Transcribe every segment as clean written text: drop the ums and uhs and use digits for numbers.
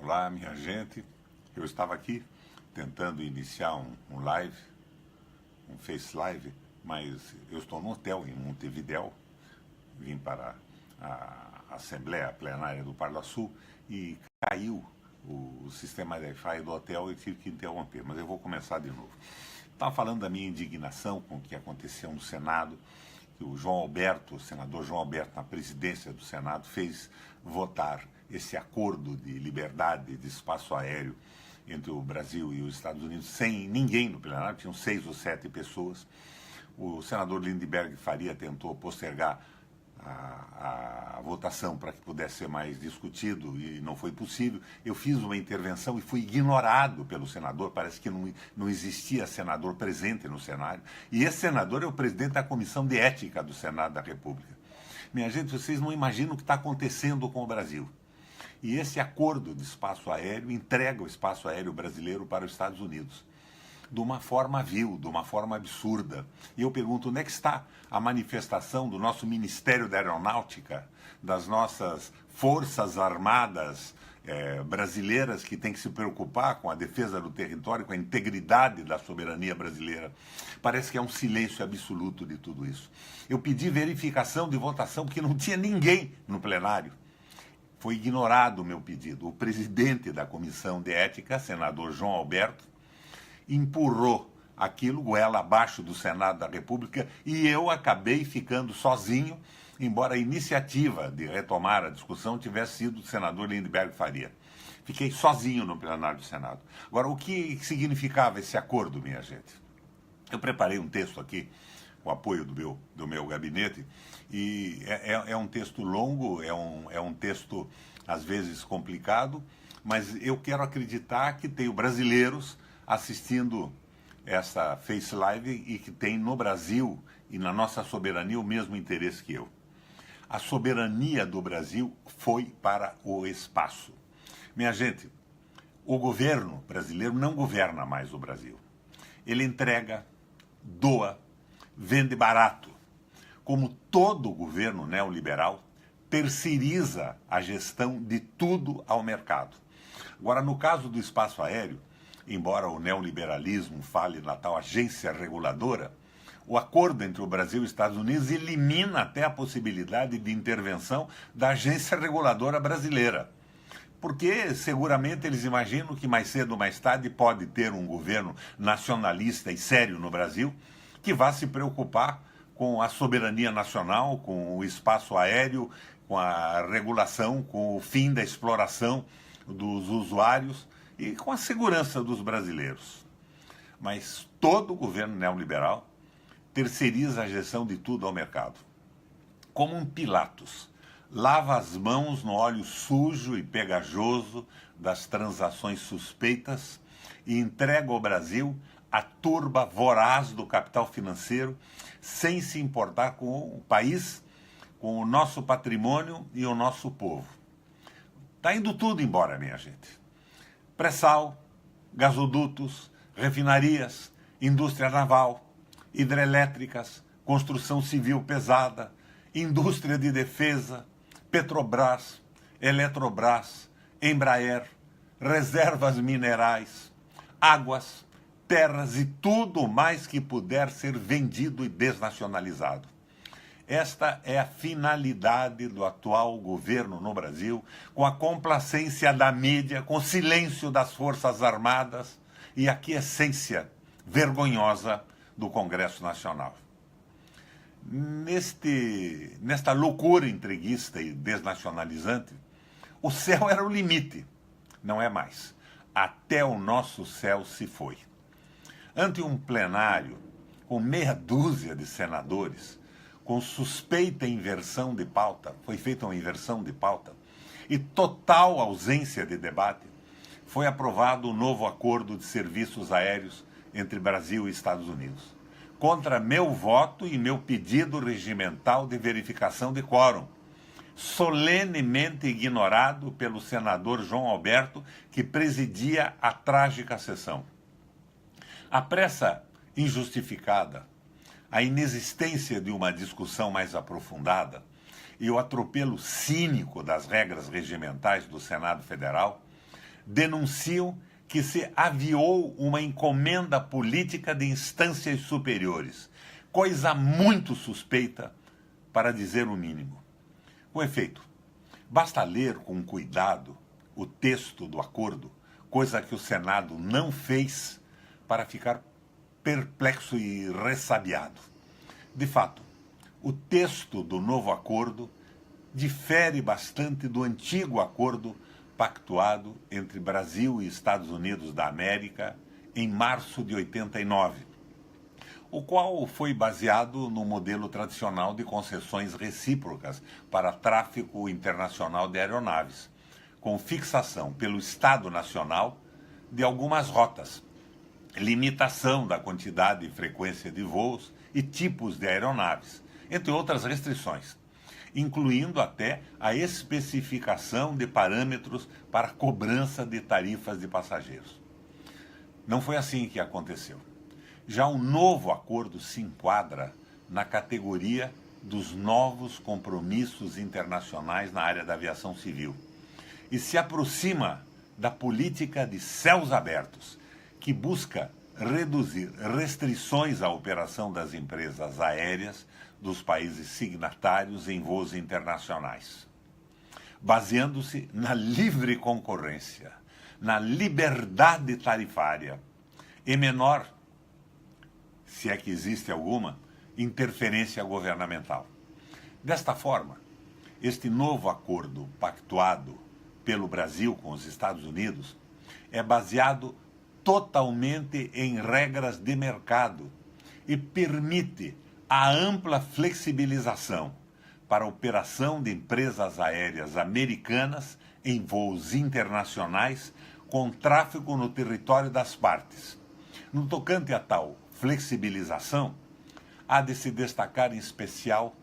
Olá, minha gente. Eu estava aqui tentando iniciar um live, um Face Live, mas eu estou no hotel em Montevidéu. Vim para a Assembleia Plenária do Parla Sul e caiu o sistema Wi-Fi do hotel e tive que interromper, mas eu vou começar de novo. Estava falando da minha indignação com o que aconteceu no Senado, que o João Alberto, o senador João Alberto, na presidência do Senado, fez votar esse acordo de liberdade de espaço aéreo entre o Brasil e os Estados Unidos sem ninguém no plenário, tinham 6 ou 7 pessoas. O senador Lindenberg Faria tentou postergar a votação para que pudesse ser mais discutido e não foi possível. Eu fiz uma intervenção e fui ignorado pelo senador, parece que não existia senador presente no Senado. E esse senador é o presidente da Comissão de Ética do Senado da República. Minha gente, vocês não imaginam o que está acontecendo com o Brasil. E esse acordo de espaço aéreo entrega o espaço aéreo brasileiro para os Estados Unidos de uma forma vil, de uma forma absurda. E eu pergunto, onde é que está a manifestação do nosso Ministério da Aeronáutica, das nossas Forças Armadas brasileiras, que tem que se preocupar com a defesa do território, com a integridade da soberania brasileira? Parece que é um silêncio absoluto de tudo isso. Eu pedi verificação de votação porque não tinha ninguém no plenário. Foi ignorado o meu pedido. O presidente da Comissão de Ética, senador João Alberto, empurrou aquilo goela abaixo do Senado da República e eu acabei ficando sozinho, embora a iniciativa de retomar a discussão tivesse sido do senador Lindenberg Faria. Fiquei sozinho no plenário do Senado. Agora, o que significava esse acordo, minha gente? Eu preparei um texto aqui, com o apoio do meu gabinete, e é um texto longo, é um texto, às vezes, complicado, mas eu quero acreditar que tenho brasileiros assistindo essa Face Live e que tem no Brasil e na nossa soberania o mesmo interesse que eu. A soberania do Brasil foi para o espaço. Minha gente, o governo brasileiro não governa mais o Brasil. Ele entrega, doa, vende barato. Como todo governo neoliberal, terceiriza a gestão de tudo ao mercado. Agora, no caso do espaço aéreo, embora o neoliberalismo fale na tal agência reguladora, o acordo entre o Brasil e os Estados Unidos elimina até a possibilidade de intervenção da agência reguladora brasileira. Porque seguramente eles imaginam que mais cedo ou mais tarde pode ter um governo nacionalista e sério no Brasil que vá se preocupar com a soberania nacional, com o espaço aéreo, com a regulação, com o fim da exploração dos usuários e com a segurança dos brasileiros. Mas todo governo neoliberal terceiriza a gestão de tudo ao mercado. Como um Pilatos, lava as mãos no óleo sujo e pegajoso das transações suspeitas e entrega ao Brasil a turba voraz do capital financeiro, sem se importar com o país, com o nosso patrimônio e o nosso povo. Está indo tudo embora, minha gente. Pré-sal, gasodutos, refinarias, indústria naval, hidrelétricas, construção civil pesada, indústria de defesa, Petrobras, Eletrobras, Embraer, reservas minerais, águas, terras e tudo mais que puder ser vendido e desnacionalizado. Esta é a finalidade do atual governo no Brasil, com a complacência da mídia, com o silêncio das Forças Armadas e a quiescência vergonhosa do Congresso Nacional. Nesta loucura entreguista e desnacionalizante, o céu era o limite, não é mais. Até o nosso céu se foi. Ante um plenário com meia dúzia de senadores, com suspeita inversão de pauta, foi feita uma inversão de pauta, e total ausência de debate, foi aprovado o novo acordo de serviços aéreos entre Brasil e Estados Unidos, contra meu voto e meu pedido regimental de verificação de quórum, solenemente ignorado pelo senador João Alberto, que presidia a trágica sessão. A pressa injustificada, a inexistência de uma discussão mais aprofundada e o atropelo cínico das regras regimentais do Senado Federal denunciam que se aviou uma encomenda política de instâncias superiores, coisa muito suspeita, para dizer o mínimo. Com efeito, basta ler com cuidado o texto do acordo, coisa que o Senado não fez, para ficar perplexo e ressabiado. De fato, o texto do novo acordo difere bastante do antigo acordo pactuado entre Brasil e Estados Unidos da América em março de 89, o qual foi baseado no modelo tradicional de concessões recíprocas para tráfego internacional de aeronaves, com fixação pelo Estado Nacional de algumas rotas, limitação da quantidade e frequência de voos e tipos de aeronaves, entre outras restrições, incluindo até a especificação de parâmetros para cobrança de tarifas de passageiros. Não foi assim que aconteceu. Já o novo acordo se enquadra na categoria dos novos compromissos internacionais na área da aviação civil e se aproxima da política de céus abertos, que busca reduzir restrições à operação das empresas aéreas dos países signatários em voos internacionais, baseando-se na livre concorrência, na liberdade tarifária e menor, se é que existe alguma, interferência governamental. Desta forma, este novo acordo pactuado pelo Brasil com os Estados Unidos é baseado totalmente em regras de mercado e permite a ampla flexibilização para a operação de empresas aéreas americanas em voos internacionais com tráfego no território das partes. No tocante a tal flexibilização, há de se destacar em especial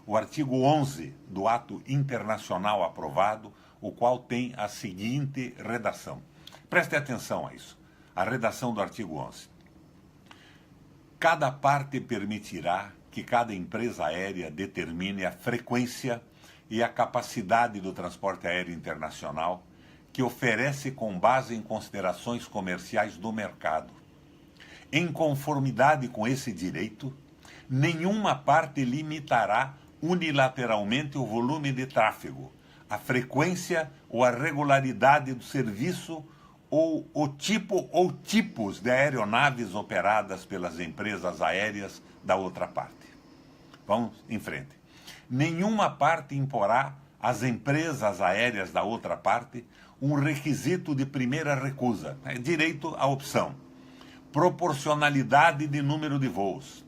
o artigo 11 do ato internacional aprovado, o qual tem a seguinte redação. Preste atenção a isso. A redação do artigo 11. Cada parte permitirá que cada empresa aérea determine a frequência e a capacidade do transporte aéreo internacional que oferece com base em considerações comerciais do mercado. Em conformidade com esse direito, nenhuma parte limitará unilateralmente o volume de tráfego, a frequência ou a regularidade do serviço ou o tipo ou tipos de aeronaves operadas pelas empresas aéreas da outra parte. Vamos em frente. Nenhuma parte imporá às empresas aéreas da outra parte um requisito de primeira recusa, direito à opção, proporcionalidade de número de voos,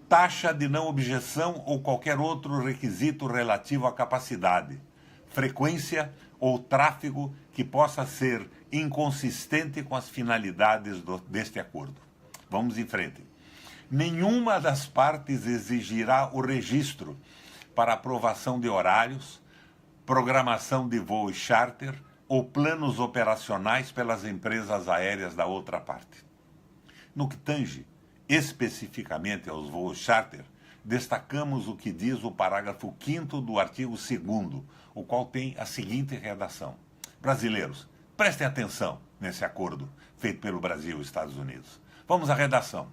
taxa de não objeção ou qualquer outro requisito relativo à capacidade, frequência ou tráfego que possa ser inconsistente com as finalidades deste acordo. Vamos em frente. Nenhuma das partes exigirá o registro para aprovação de horários, programação de voos charter ou planos operacionais pelas empresas aéreas da outra parte. No que tange especificamente aos voos charter, destacamos o que diz o parágrafo 5º do artigo 2º, o qual tem a seguinte redação. Brasileiros, prestem atenção nesse acordo feito pelo Brasil e Estados Unidos. Vamos à redação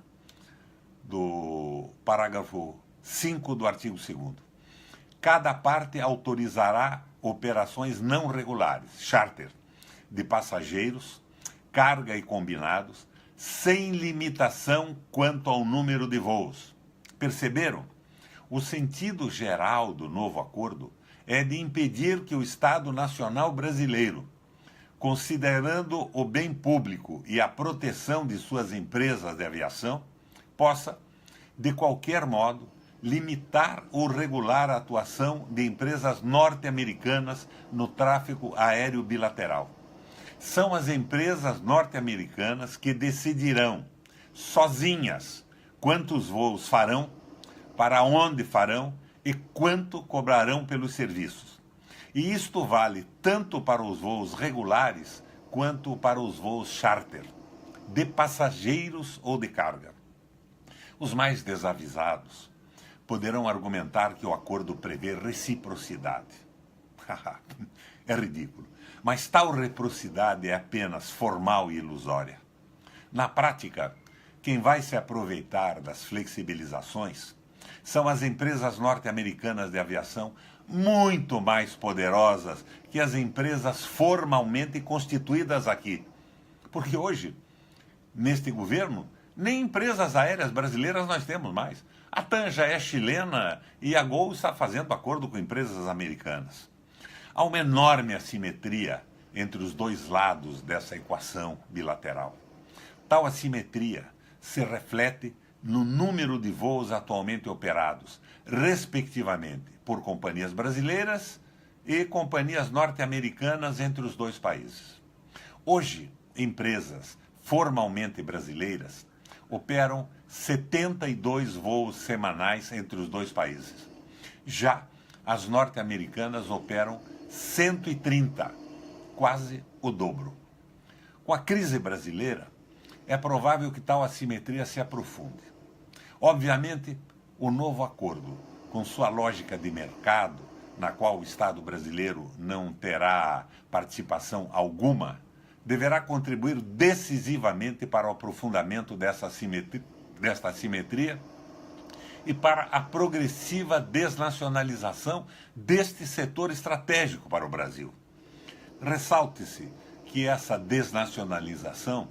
do parágrafo 5 do artigo 2º. Cada parte autorizará operações não regulares, charter, de passageiros, carga e combinados, sem limitação quanto ao número de voos. Perceberam? O sentido geral do novo acordo é de impedir que o Estado Nacional Brasileiro, considerando o bem público e a proteção de suas empresas de aviação, possa, de qualquer modo, limitar ou regular a atuação de empresas norte-americanas no tráfego aéreo bilateral. São as empresas norte-americanas que decidirão, sozinhas, quantos voos farão, para onde farão e quanto cobrarão pelos serviços. E isto vale tanto para os voos regulares quanto para os voos charter, de passageiros ou de carga. Os mais desavisados poderão argumentar que o acordo prevê reciprocidade. É ridículo. Mas tal reciprocidade é apenas formal e ilusória. Na prática, quem vai se aproveitar das flexibilizações são as empresas norte-americanas de aviação, muito mais poderosas que as empresas formalmente constituídas aqui. Porque hoje, neste governo, nem empresas aéreas brasileiras nós temos mais. A TAM já é chilena e a Gol está fazendo acordo com empresas americanas. Há uma enorme assimetria entre os dois lados dessa equação bilateral. Tal assimetria se reflete no número de voos atualmente operados, respectivamente, por companhias brasileiras e companhias norte-americanas entre os dois países. Hoje, empresas formalmente brasileiras operam 72 voos semanais entre os dois países. Já as norte-americanas operam 130, quase o dobro. Com a crise brasileira, é provável que tal assimetria se aprofunde. Obviamente, o novo acordo, com sua lógica de mercado, na qual o Estado brasileiro não terá participação alguma, deverá contribuir decisivamente para o aprofundamento desta assimetria e para a progressiva desnacionalização deste setor estratégico para o Brasil. Ressalte-se que essa desnacionalização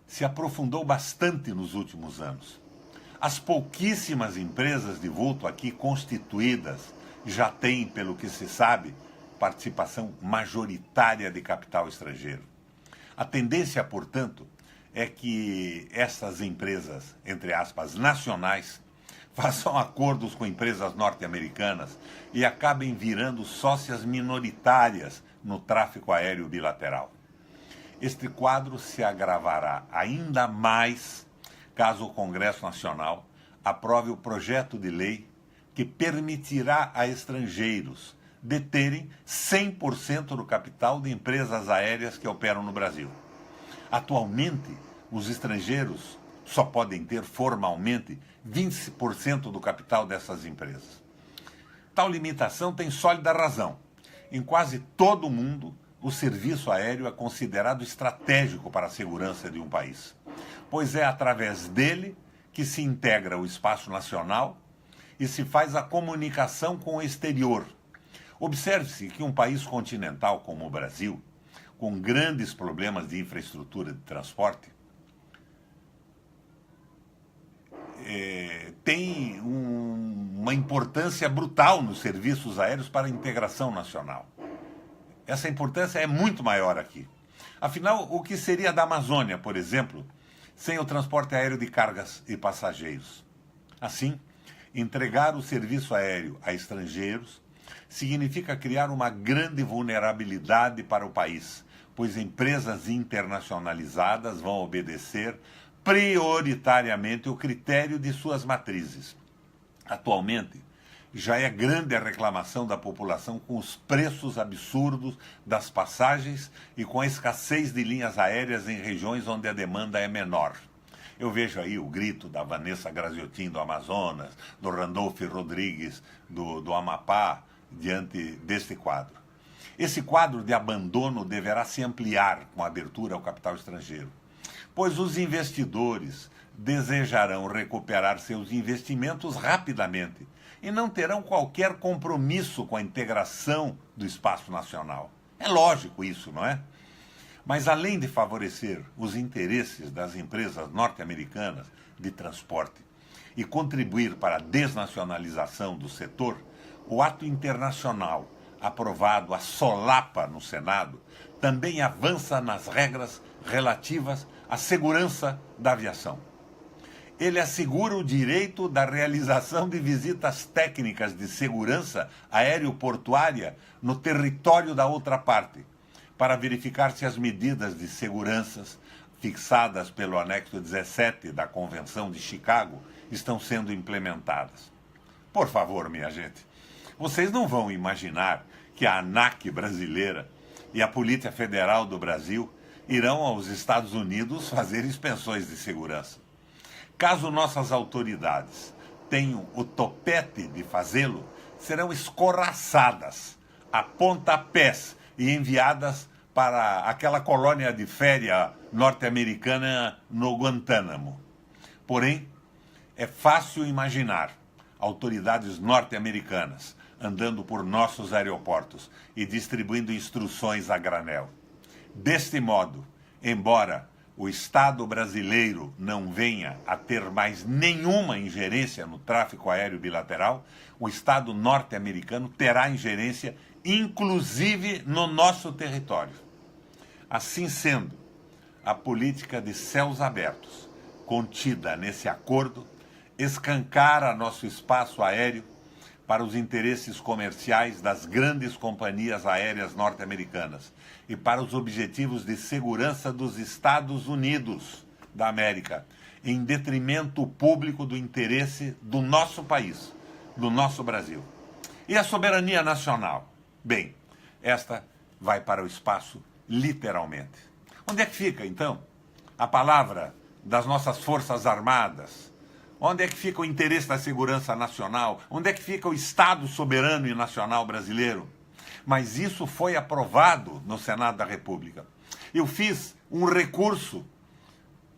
se aprofundou bastante nos últimos anos. As pouquíssimas empresas de vulto aqui constituídas já têm, pelo que se sabe, participação majoritária de capital estrangeiro. A tendência, portanto, é que essas empresas, entre aspas, nacionais, façam acordos com empresas norte-americanas e acabem virando sócias minoritárias no tráfego aéreo bilateral. Este quadro se agravará ainda mais caso o Congresso Nacional aprove o projeto de lei que permitirá a estrangeiros deterem 100% do capital de empresas aéreas que operam no Brasil. Atualmente, os estrangeiros só podem ter formalmente 20% do capital dessas empresas. Tal limitação tem sólida razão. Em quase todo o mundo, o serviço aéreo é considerado estratégico para a segurança de um país, pois é através dele que se integra o espaço nacional e se faz a comunicação com o exterior. Observe-se que um país continental como o Brasil, com grandes problemas de infraestrutura de transporte, tem uma importância brutal nos serviços aéreos para a integração nacional. Essa importância é muito maior aqui. Afinal, o que seria da Amazônia, por exemplo, sem o transporte aéreo de cargas e passageiros? Assim, entregar o serviço aéreo a estrangeiros significa criar uma grande vulnerabilidade para o país, pois empresas internacionalizadas vão obedecer prioritariamente o critério de suas matrizes. Atualmente, já é grande a reclamação da população com os preços absurdos das passagens e com a escassez de linhas aéreas em regiões onde a demanda é menor. Eu vejo aí o grito da Vanessa Graziotin do Amazonas, do Randolph Rodrigues do Amapá, diante deste quadro. Esse quadro de abandono deverá se ampliar com a abertura ao capital estrangeiro, pois os investidores desejarão recuperar seus investimentos rapidamente e não terão qualquer compromisso com a integração do espaço nacional. É lógico isso, não é? Mas além de favorecer os interesses das empresas norte-americanas de transporte e contribuir para a desnacionalização do setor, o ato internacional aprovado à solapa no Senado também avança nas regras relativas à segurança da aviação. Ele assegura o direito da realização de visitas técnicas de segurança aeroportuária no território da outra parte, para verificar se as medidas de segurança fixadas pelo anexo 17 da Convenção de Chicago estão sendo implementadas. Por favor, minha gente, vocês não vão imaginar que a ANAC brasileira e a Polícia Federal do Brasil irão aos Estados Unidos fazer inspeções de segurança. Caso nossas autoridades tenham o topete de fazê-lo, serão escorraçadas a pontapés e enviadas para aquela colônia de férias norte-americana no Guantánamo. Porém, é fácil imaginar autoridades norte-americanas andando por nossos aeroportos e distribuindo instruções a granel. Deste modo, embora o Estado brasileiro não venha a ter mais nenhuma ingerência no tráfico aéreo bilateral, o Estado norte-americano terá ingerência, inclusive no nosso território. Assim sendo, a política de céus abertos, contida nesse acordo, escancara nosso espaço aéreo para os interesses comerciais das grandes companhias aéreas norte-americanas e para os objetivos de segurança dos Estados Unidos da América, em detrimento público do interesse do nosso país, do nosso Brasil. E a soberania nacional? Bem, esta vai para o espaço literalmente. Onde é que fica, então, a palavra das nossas Forças Armadas? Onde é que fica o interesse da segurança nacional? Onde é que fica o Estado soberano e nacional brasileiro? Mas isso foi aprovado no Senado da República. Eu fiz um recurso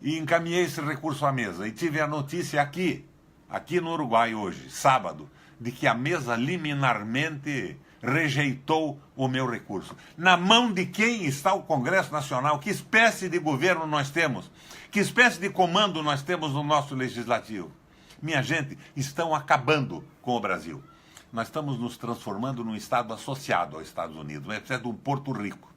e encaminhei esse recurso à mesa. E tive a notícia aqui no Uruguai hoje, sábado, de que a mesa liminarmente rejeitou o meu recurso. Na mão de quem está o Congresso Nacional? Que espécie de governo nós temos? Que espécie de comando nós temos no nosso legislativo? Minha gente, estão acabando com o Brasil. Nós estamos nos transformando num Estado associado aos Estados Unidos, uma espécie de um Porto Rico.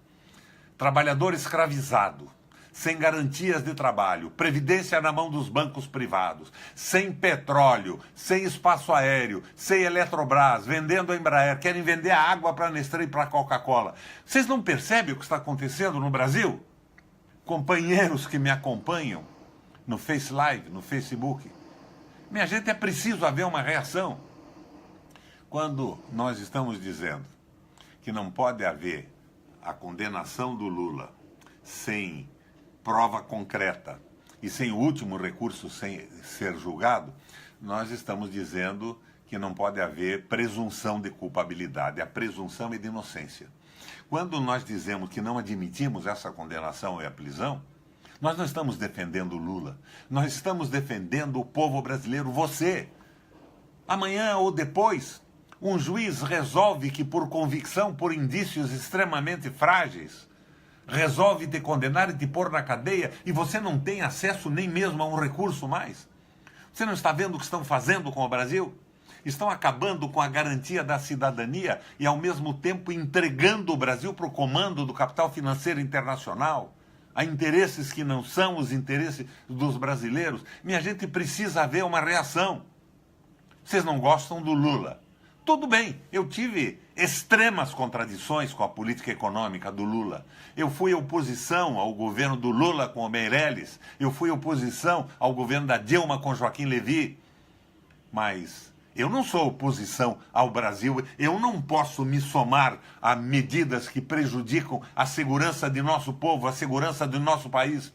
Trabalhador escravizado, sem garantias de trabalho, previdência na mão dos bancos privados, sem petróleo, sem espaço aéreo, sem Eletrobras, vendendo a Embraer, querem vender a água para a Nestlé e para a Coca-Cola. Vocês não percebem o que está acontecendo no Brasil? Companheiros que me acompanham no Face Live, no Facebook, minha gente, é preciso haver uma reação. Quando nós estamos dizendo que não pode haver a condenação do Lula sem prova concreta e sem o último recurso sem ser julgado, nós estamos dizendo que não pode haver presunção de culpabilidade. A presunção é de inocência. Quando nós dizemos que não admitimos essa condenação e a prisão, nós não estamos defendendo o Lula. Nós estamos defendendo o povo brasileiro, você. Amanhã ou depois, um juiz resolve que por convicção, por indícios extremamente frágeis, resolve te condenar e te pôr na cadeia e você não tem acesso nem mesmo a um recurso mais. Você não está vendo o que estão fazendo com o Brasil? Estão acabando com a garantia da cidadania e, ao mesmo tempo, entregando o Brasil para o comando do capital financeiro internacional, a interesses que não são os interesses dos brasileiros. Minha gente, precisa haver uma reação. Vocês não gostam do Lula? Tudo bem, eu tive extremas contradições com a política econômica do Lula. Eu fui oposição ao governo do Lula com o Meirelles. Eu fui oposição ao governo da Dilma com Joaquim Levy. Mas eu não sou oposição ao Brasil. Eu não posso me somar a medidas que prejudicam a segurança de nosso povo, a segurança do nosso país,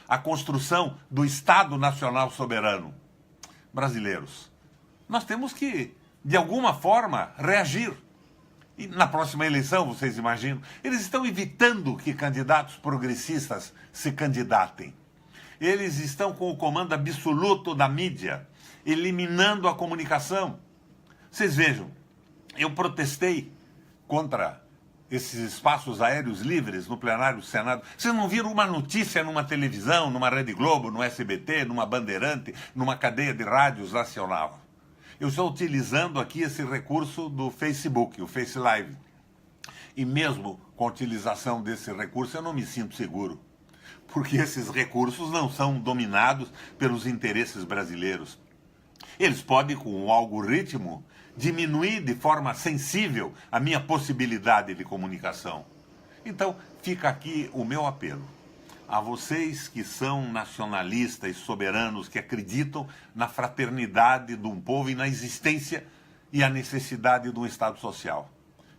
a construção do Estado Nacional Soberano. Brasileiros, nós temos que, de alguma forma, reagir. E na próxima eleição, vocês imaginam, eles estão evitando que candidatos progressistas se candidatem. Eles estão com o comando absoluto da mídia, eliminando a comunicação. Vocês vejam, eu protestei contra esses espaços aéreos livres no plenário do Senado. Vocês não viram uma notícia numa televisão, numa Rede Globo, no SBT, numa Bandeirante, numa cadeia de rádios nacional? Eu estou utilizando aqui esse recurso do Facebook, o Face Live. E mesmo com a utilização desse recurso, eu não me sinto seguro. Porque esses recursos não são dominados pelos interesses brasileiros. Eles podem, com o algoritmo, diminuir de forma sensível a minha possibilidade de comunicação. Então, fica aqui o meu apelo a vocês que são nacionalistas e soberanos, que acreditam na fraternidade de um povo e na existência e a necessidade de um Estado social.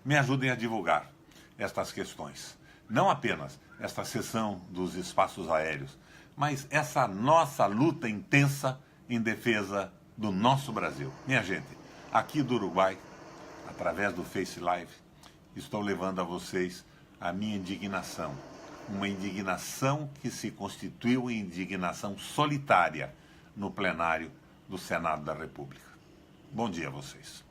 Me ajudem a divulgar estas questões. Não apenas esta seção dos espaços aéreos, mas essa nossa luta intensa em defesa do nosso Brasil. Minha gente, aqui do Uruguai, através do Face Live, estou levando a vocês a minha indignação. Uma indignação que se constituiu em indignação solitária no plenário do Senado da República. Bom dia a vocês.